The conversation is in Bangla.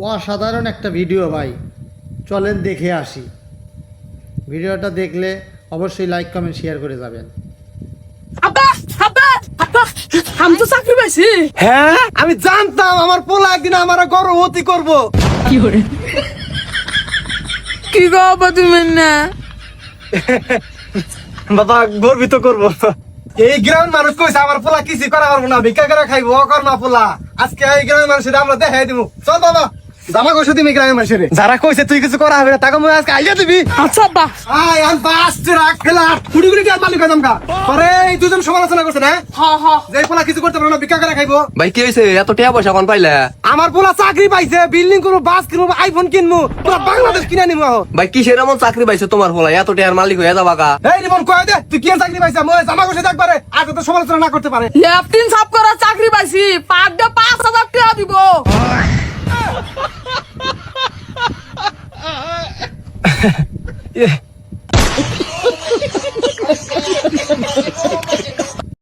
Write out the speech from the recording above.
অসাধারণ একটা ভিডিও ভাই, চলেন দেখে আসি। ভিডিওটা দেখলে অবশ্যই লাইক কমেন্ট শেয়ার করে যাবেন। আব্বা আব্বা আব্বা আমি তো চাকরি পাইছি। হ্যাঁ আমি জানতাম আমার পোলা একদিন আমার গর্ভবতী করবো। কি গো আব্বা তুমি না বাবা গর্বিত করবো। এই গ্রামের মানুষ কইছে আমার পোলা কিছু করা পারবো না, ভিক্ষা করে খাইবো অকর না পোলা। আজকে এই গ্রামের মানুষের আমরা দেখাই দিব। চল বাবা জামা কইছো তুমি গ্রামের মানুষের যারা কইছে তুই কিছু করা হবে না তাকে মই আজকে আইয়া দিবি। আচ্ছা আব্বা আয় আর বাস্তে রাখ খেলা কুড়ি কুড়ি কি আর মালিক হইতাম কা পরে এই দুজন সমালোচনা করছে না হ্যাঁ হ্যাঁ যে পোলা কিছু করতে পারবো না ভিক্ষা করে খাইবো। ভাই কি হয়েছে এত টাকা পয়সা কোন পাইলা? আমার পোলা চাকরি পাইছে, বিল্ডিং করবো, বাস কিনবো, আইফোন কিনবো, পুরো বাংলাদেশ কিনে নিবো এখন। ভাই কিসের এমন চাকরি পাইছো তোমার পোলা এত টাকার মালিক হয়ে যাবা কা? এই রিমন কয়ে দে তুই কি আর চাকরি পাইছা? মই জামা কইছে দেখবারে আর তো সমালোচনা না করতে পারে। লেফটিন সাফ করার চাকরি পাইছি, পার ডে 5,000 টাকা দিব।